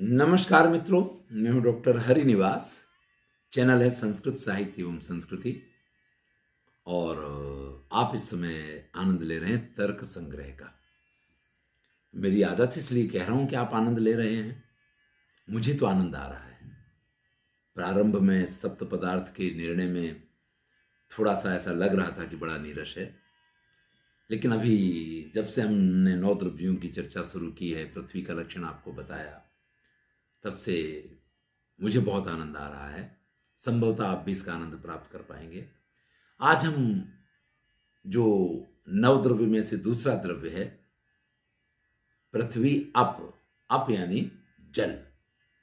नमस्कार मित्रों, मैं हूं डॉक्टर हरिनिवास। चैनल है संस्कृत साहित्य एवं संस्कृति और आप इस समय आनंद ले रहे हैं तर्क संग्रह का। मेरी आदत इसलिए कह रहा हूं कि आप आनंद ले रहे हैं, मुझे तो आनंद आ रहा है। प्रारंभ में सप्त पदार्थ के निर्णय में थोड़ा सा ऐसा लग रहा था कि बड़ा नीरस है, लेकिन अभी जब से हमने 9 द्रव्यों की चर्चा शुरू की है, पृथ्वी का लक्षण आपको बताया, तब से मुझे बहुत आनंद आ रहा है। संभवतः आप भी इसका आनंद प्राप्त कर पाएंगे। आज हम जो 9 द्रव्य में से दूसरा द्रव्य है पृथ्वी, अप यानी जल,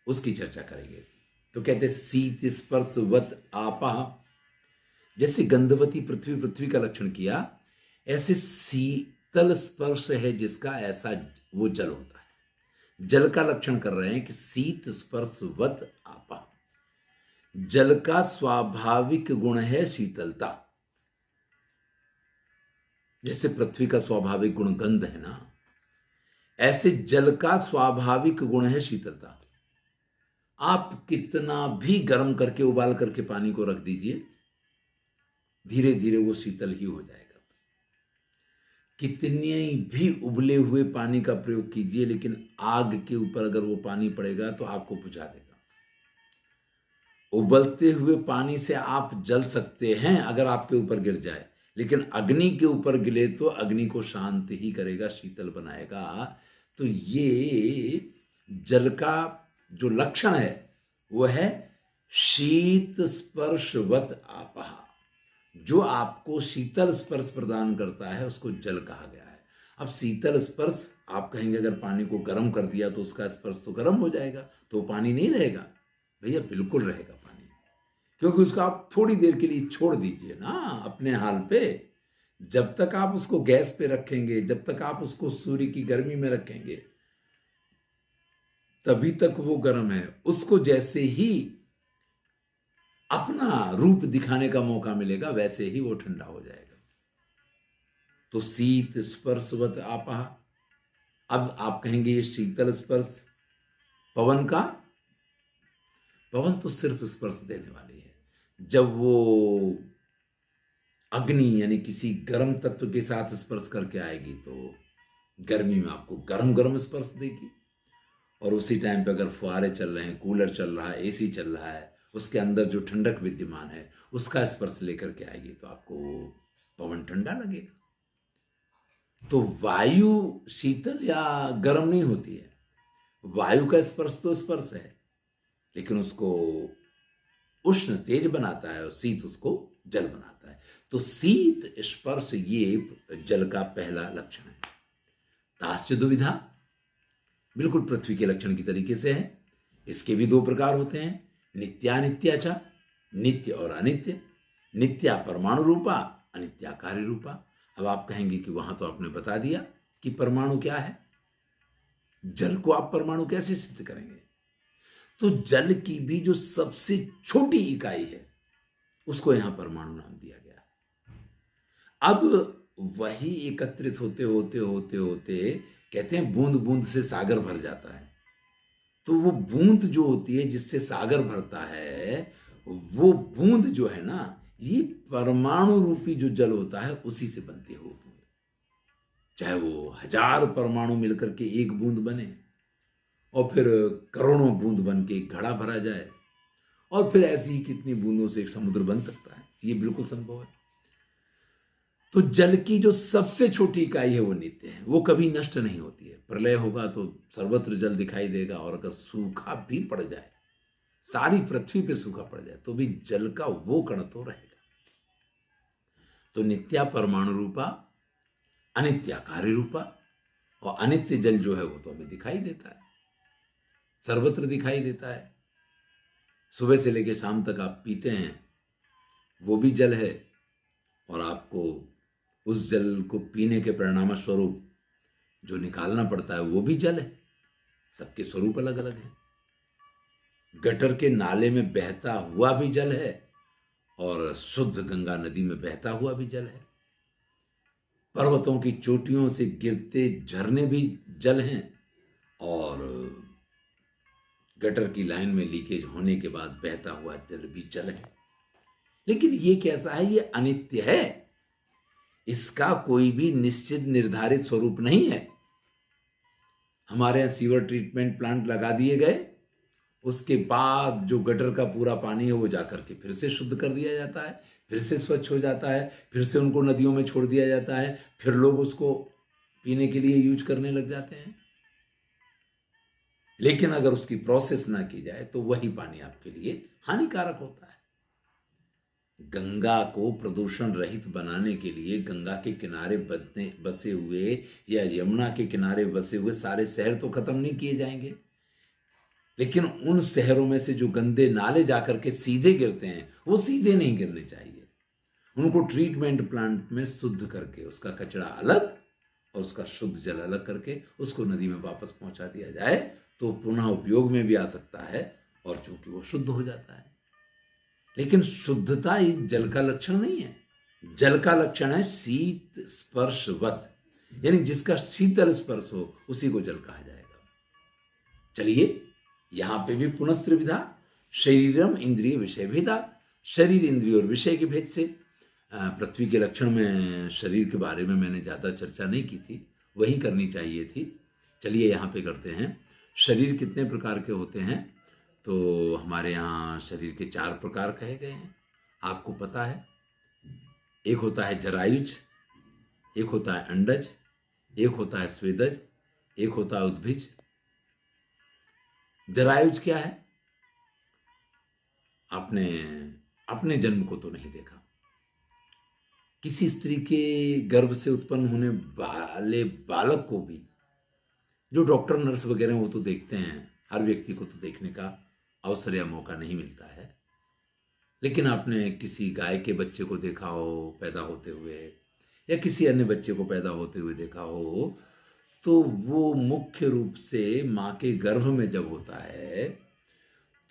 उसकी चर्चा करेंगे। तो कहते शीत स्पर्शवत आपः, जैसे गंधवती पृथ्वी पृथ्वी का लक्षण किया, ऐसे शीतल स्पर्श है जिसका, ऐसा वो जल होता है। जल का लक्षण कर रहे हैं कि शीत स्पर्शवत आपः, जल का स्वाभाविक गुण है शीतलता। जैसे पृथ्वी का स्वाभाविक गुण गंध है ना, ऐसे जल का स्वाभाविक गुण है शीतलता। आप कितना भी गर्म करके, उबाल करके पानी को रख दीजिए, धीरे धीरे वो शीतल ही हो जाएगा। कितने भी उबले हुए पानी का प्रयोग कीजिए, लेकिन आग के ऊपर अगर वो पानी पड़ेगा तो आग को बुझा देगा। उबलते हुए पानी से आप जल सकते हैं अगर आपके ऊपर गिर जाए, लेकिन अग्नि के ऊपर गिरे तो अग्नि को शांत ही करेगा, शीतल बनाएगा। तो ये जल का जो लक्षण है वो है शीत स्पर्शवत आपः। जो आपको शीतल स्पर्श प्रदान करता है उसको जल कहा गया है। अब शीतल स्पर्श, आप कहेंगे अगर पानी को गर्म कर दिया तो उसका स्पर्श तो गर्म हो जाएगा, तो पानी नहीं रहेगा। भैया बिल्कुल रहेगा पानी, क्योंकि उसको आप थोड़ी देर के लिए छोड़ दीजिए ना अपने हाल पे। जब तक आप उसको गैस पे रखेंगे, जब तक आप उसको सूर्य की गर्मी में रखेंगे, तभी तक वो गर्म है। उसको जैसे ही अपना रूप दिखाने का मौका मिलेगा, वैसे ही वो ठंडा हो जाएगा। तो शीत स्पर्शवत आपः। अब आप कहेंगे ये शीतल स्पर्श पवन का, पवन तो सिर्फ स्पर्श देने वाली है। जब वो अग्नि यानी किसी गर्म तत्व के साथ स्पर्श करके आएगी तो गर्मी में आपको गर्म गर्म स्पर्श देगी, और उसी टाइम पे अगर फुहारे चल रहे हैं, कूलर चल रहा है, एसी चल रहा है, उसके अंदर जो ठंडक विद्यमान है उसका स्पर्श लेकर के आएगी तो आपको पवन ठंडा लगेगा। तो वायु शीतल या गर्म नहीं होती है। वायु का स्पर्श तो स्पर्श है, लेकिन उसको उष्ण तेज बनाता है और शीत उसको जल बनाता है। तो शीत स्पर्श ये जल का पहला लक्षण है। ताश्च दुविधा, बिल्कुल पृथ्वी के लक्षण की तरीके से है। इसके भी 2 प्रकार होते हैं, नित्यानित्या च, नित्य और अनित्य। नित्या परमाणु रूपा, अनित्या कार्य रूपा। अब आप कहेंगे कि वहां तो आपने बता दिया कि परमाणु क्या है, जल को आप परमाणु कैसे सिद्ध करेंगे? तो जल की भी जो सबसे छोटी इकाई है उसको यहां परमाणु नाम दिया गया। अब वही एकत्रित होते होते होते होते कहते हैं बूंद बूंद से सागर भर जाता है। तो वो बूंद जो होती है जिससे सागर भरता है, वो बूंद जो है ना, ये परमाणु रूपी जो जल होता है उसी से बनती है वो बूंद। चाहे वो 1000 परमाणु मिलकर के एक बूंद बने, और फिर करोड़ों बूंद बन के एक घड़ा भरा जाए, और फिर ऐसी ही कितनी बूंदों से एक समुद्र बन सकता है, ये बिल्कुल संभव है। तो जल की जो सबसे छोटी इकाई है वो नित्य है, वो कभी नष्ट नहीं होती है। प्रलय होगा तो सर्वत्र जल दिखाई देगा, और अगर सूखा भी पड़ जाए, सारी पृथ्वी पे सूखा पड़ जाए, तो भी जल का वो कण तो रहेगा। तो नित्या परमाणु रूपा, अनित्या कार्य रूपा। और अनित्य जल जो है वो तो हमें दिखाई देता है, सर्वत्र दिखाई देता है। सुबह से लेकर शाम तक आप पीते हैं, वो भी जल है, और आपको उस जल को पीने के परिणाम स्वरूप जो निकालना पड़ता है वो भी जल है। सबके स्वरूप अलग अलग है। गटर के नाले में बहता हुआ भी जल है, और शुद्ध गंगा नदी में बहता हुआ भी जल है। पर्वतों की चोटियों से गिरते झरने भी जल हैं, और गटर की लाइन में लीकेज होने के बाद बहता हुआ जल भी जल है। लेकिन ये कैसा है? ये अनित्य है, इसका कोई भी निश्चित निर्धारित स्वरूप नहीं है। हमारे यहाँ सीवर ट्रीटमेंट प्लांट लगा दिए गए, उसके बाद जो गटर का पूरा पानी है वो जाकर के फिर से शुद्ध कर दिया जाता है, फिर से स्वच्छ हो जाता है, फिर से उनको नदियों में छोड़ दिया जाता है, फिर लोग उसको पीने के लिए यूज करने लग जाते हैं। लेकिन अगर उसकी प्रोसेस ना की जाए तो वही पानी आपके लिए हानिकारक होता है। गंगा को प्रदूषण रहित बनाने के लिए गंगा के किनारे बसे हुए या यमुना के किनारे बसे हुए सारे शहर तो खत्म नहीं किए जाएंगे, लेकिन उन शहरों में से जो गंदे नाले जाकर के सीधे गिरते हैं वो सीधे नहीं गिरने चाहिए। उनको ट्रीटमेंट प्लांट में शुद्ध करके उसका कचरा अलग और उसका शुद्ध जल अलग करके उसको नदी में वापस पहुंचा दिया जाए तो पुनः उपयोग में भी आ सकता है और चूंकि वो शुद्ध हो जाता है। लेकिन शुद्धता एक जल का लक्षण नहीं है। जल का लक्षण है शीत स्पर्शवत, यानी जिसका शीतल स्पर्श हो उसी को जल कहा जाएगा। चलिए, यहां पे भी पुनः त्रिविधा, शरीरम इंद्रिय विषय भेदा। शरीर, इंद्रिय और विषय के भेद से पृथ्वी के लक्षण में शरीर के बारे में मैंने ज़्यादा चर्चा नहीं की थी, वही करनी चाहिए थी। चलिए यहाँ पे करते हैं। शरीर कितने प्रकार के होते हैं? तो हमारे यहाँ शरीर के 4 प्रकार कहे गए हैं, आपको पता है। एक होता है जरायुज, एक होता है अंडज, एक होता है स्वेदज, एक होता है उद्भिज। जरायुज क्या है? आपने अपने जन्म को तो नहीं देखा, किसी स्त्री के गर्भ से उत्पन्न होने वाले बालक को भी जो डॉक्टर नर्स वगैरह वो तो देखते हैं, हर व्यक्ति को तो देखने का अवसर या मौका नहीं मिलता है। लेकिन आपने किसी गाय के बच्चे को देखा हो पैदा होते हुए, या किसी अन्य बच्चे को पैदा होते हुए देखा हो, तो वो मुख्य रूप से माँ के गर्भ में जब होता है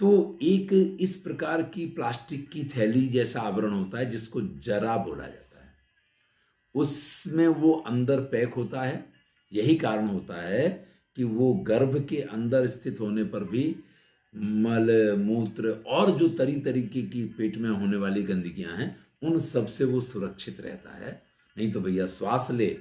तो एक इस प्रकार की प्लास्टिक की थैली जैसा आवरण होता है जिसको जरा बोला जाता है। उसमें वो अंदर पैक होता है। यही कारण होता है कि वो गर्भ के अंदर स्थित होने पर भी मल, मूत्र और जो तरीके की पेट में होने वाली गंदगियां हैं उन सब से वो सुरक्षित रहता है। नहीं तो भैया श्वास ले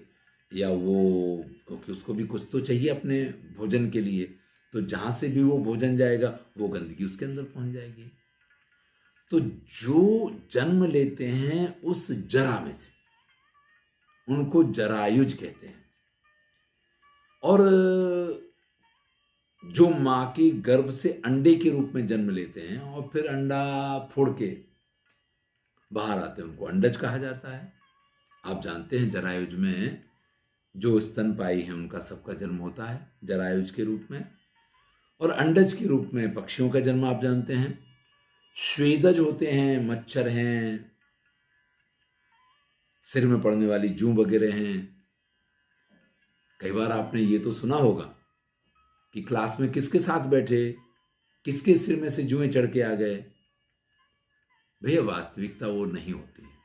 या वो, क्योंकि उसको भी कुछ तो चाहिए अपने भोजन के लिए, तो जहां से भी वो भोजन जाएगा वो गंदगी उसके अंदर पहुंच जाएगी। तो जो जन्म लेते हैं उस जरा में से उनको जरायुज कहते हैं। और जो मां के गर्भ से अंडे के रूप में जन्म लेते हैं और फिर अंडा फोड़ के बाहर आते हैं उनको अंडज कहा जाता है। आप जानते हैं जरायुज में जो स्तनपायी हैं उनका सबका जन्म होता है जरायुज के रूप में, और अंडज के रूप में पक्षियों का जन्म आप जानते हैं। स्वेदज होते हैं, मच्छर हैं, सिर में पड़ने वाली जूं वगैरह हैं। कई बार आपने ये तो सुना होगा कि क्लास में किसके साथ बैठे, किसके सिर में से जुएं चढ़ के आ गए। भैया वास्तविकता वो नहीं होती है।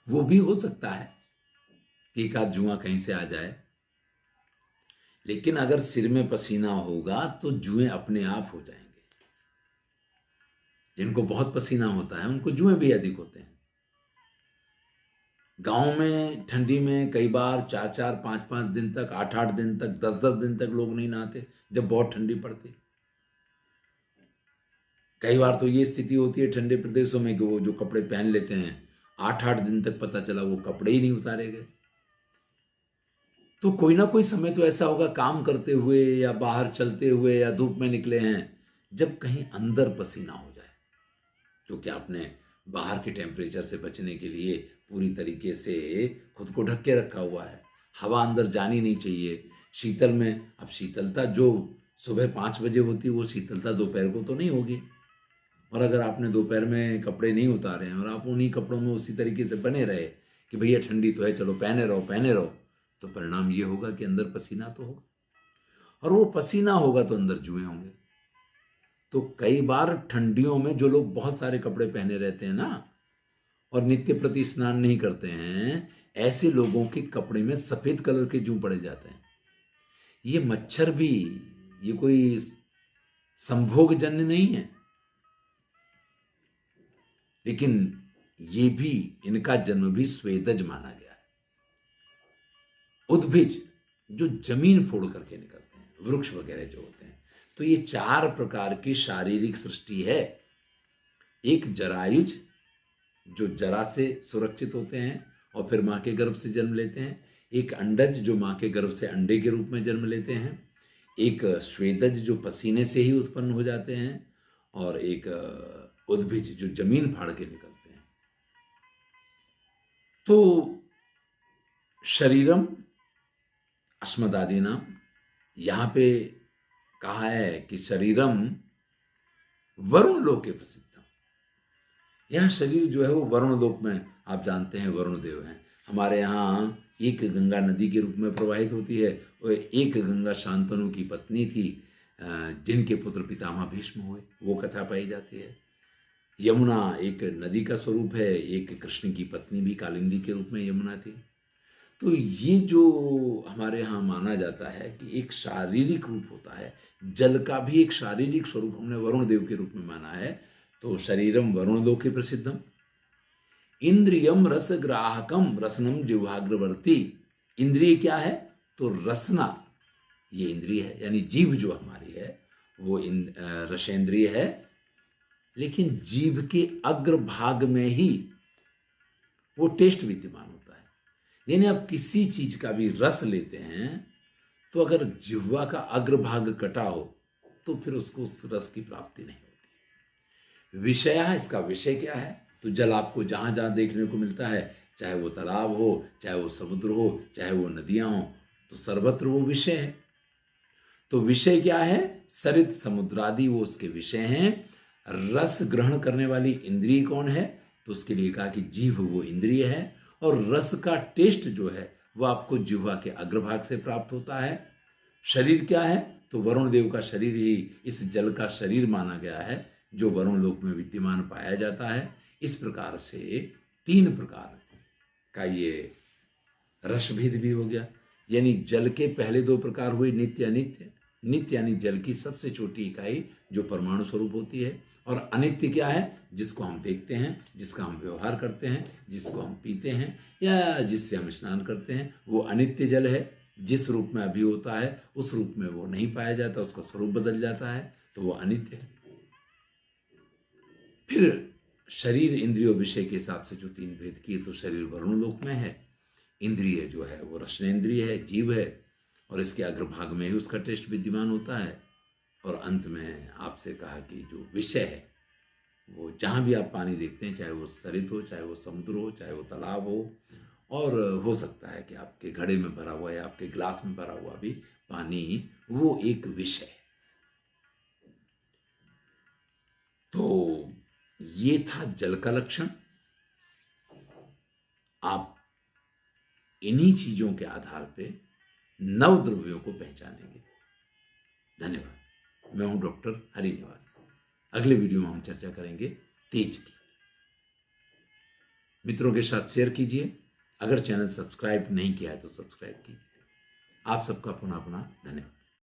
वो भी हो सकता है कि एक आध जुआ कहीं से आ जाए, लेकिन अगर सिर में पसीना होगा तो जुएं अपने आप हो जाएंगे। जिनको बहुत पसीना होता है उनको जुएं भी अधिक होते हैं। गांव में ठंडी में कई बार 4-4, 5-5 दिन तक, 8-8 दिन तक, 10-10 दिन तक लोग नहीं नहाते जब बहुत ठंडी पड़ती। कई बार तो ये स्थिति होती है ठंडे प्रदेशों में कि वो जो कपड़े पहन लेते हैं 8-8 दिन तक पता चला वो कपड़े ही नहीं उतारे गए। तो कोई ना कोई समय तो ऐसा होगा काम करते हुए या बाहर चलते हुए या धूप में निकले हैं जब कहीं अंदर पसीना हो जाए, क्योंकि आपने बाहर के टेम्परेचर से बचने के लिए पूरी तरीके से खुद को ढक के रखा हुआ है। हवा अंदर जानी नहीं चाहिए। शीतल में, अब शीतलता जो सुबह 5 बजे होती है वो शीतलता दोपहर को तो नहीं होगी। और अगर आपने दोपहर में कपड़े नहीं उतारे हैं और आप उन्हीं कपड़ों में उसी तरीके से बने रहे कि भैया ठंडी तो है चलो पहने रहो, तो परिणाम ये होगा कि अंदर पसीना तो होगा, और वो पसीना होगा तो अंदर जुएं होंगे। तो कई बार ठंडियों में जो लोग बहुत सारे कपड़े पहने रहते हैं ना और नित्य प्रति स्नान नहीं करते हैं, ऐसे लोगों के कपड़े में सफेद कलर के जूं पड़े जाते हैं। ये मच्छर भी, ये कोई संभोग जन्य नहीं है, लेकिन ये भी, इनका जन्म भी स्वेदज माना गया है। उद्भिज जो जमीन फोड़ करके निकलते हैं, वृक्ष वगैरह जो होते हैं। तो ये 4 प्रकार की शारीरिक सृष्टि है। एक जरायुज जो जरा से सुरक्षित होते हैं और फिर मां के गर्भ से जन्म लेते हैं। एक अंडज जो मां के गर्भ से अंडे के रूप में जन्म लेते हैं। एक स्वेदज जो पसीने से ही उत्पन्न हो जाते हैं। और एक उद्भिज जो जमीन फाड़ के निकलते हैं। तो शरीरम अस्मदादीनाम, यहां पे कहा है कि शरीरम वरुण लोके प्रसिद्धम। यह शरीर जो है वो वरुण लोक में, आप जानते हैं वरुण देव हैं। हमारे यहाँ एक गंगा नदी के रूप में प्रवाहित होती है और एक गंगा शांतनु की पत्नी थी, जिनके पुत्र पितामह भीष्म हुए, वो कथा पाई जाती है। यमुना एक नदी का स्वरूप है, एक कृष्ण की पत्नी भी कालिंदी के रूप में यमुना थी। तो ये जो हमारे यहाँ माना जाता है कि एक शारीरिक रूप होता है, जल का भी एक शारीरिक स्वरूप हमने वरुण देव के रूप में माना है। तो शरीरम वरुण लोके प्रसिद्धम। इंद्रियम रस ग्राहकम रसनम जिह्वाग्रवर्ती। इंद्रिय क्या है? तो रसना, ये इंद्रिय है, यानी जीभ जो हमारी है वो रसेंद्रिय है, लेकिन जीभ के अग्रभाग में ही वो टेस्ट विद्यमान होता है। यानी आप किसी चीज का भी रस लेते हैं तो अगर जिह्वा का अग्रभाग कटा हो तो फिर उसको उस रस की प्राप्ति नहीं होती। विषय है, इसका विषय क्या है? तो जल आपको जहां जहां देखने को मिलता है, चाहे वो तालाब हो, चाहे वो समुद्र हो, चाहे वो नदियां हो, तो सर्वत्र वो विषय है। तो विषय क्या है? सरित समुद्रादि वो उसके विषय हैं। रस ग्रहण करने वाली इंद्रिय कौन है? तो उसके लिए कहा कि जीभ वो इंद्रिय है। और रस का टेस्ट जो है वो आपको जिह्वा के अग्रभाग से प्राप्त होता है। शरीर क्या है? तो वरुण देव का शरीर ही इस जल का शरीर माना गया है, जो वरुण लोक में विद्यमान पाया जाता है। इस प्रकार से 3 प्रकार का ये रसभेद भी हो गया। यानी जल के पहले 2 प्रकार हुए, नित्य अनित्य। नित्य यानी जल की सबसे छोटी इकाई जो परमाणु स्वरूप होती है। और अनित्य क्या है? जिसको हम देखते हैं, जिसका हम व्यवहार करते हैं, जिसको हम पीते हैं या जिससे हम स्नान करते हैं, वो अनित्य जल है। जिस रूप में अभी होता है उस रूप में वो नहीं पाया जाता, उसका स्वरूप बदल जाता है, तो वो अनित्य है। फिर शरीर इंद्रियों विषय के हिसाब से जो 3 भेद किए, तो शरीर वरुण लोक में है। इंद्रिय जो है वो रसनेन्द्रिय है, जीव है, और इसके अग्रभाग में ही उसका टेस्ट विद्यमान होता है। और अंत में आपसे कहा कि जो विषय है वो जहाँ भी आप पानी देखते हैं, चाहे वो सरित हो, चाहे वो समुद्र हो, चाहे वो तालाब हो, और हो सकता है कि आपके घड़े में भरा हुआ या आपके ग्लास में भरा हुआ भी पानी, वो एक विषय है। तो ये था जल का लक्षण। आप इन्हीं चीजों के आधार पे नवद्रव्यों को पहचानेंगे। धन्यवाद। मैं हूं डॉक्टर हरिनिवास। अगले वीडियो में हम चर्चा करेंगे तेज की। मित्रों के साथ शेयर कीजिए। अगर चैनल सब्सक्राइब नहीं किया है तो सब्सक्राइब कीजिए। आप सबका पुनः पुनः धन्यवाद।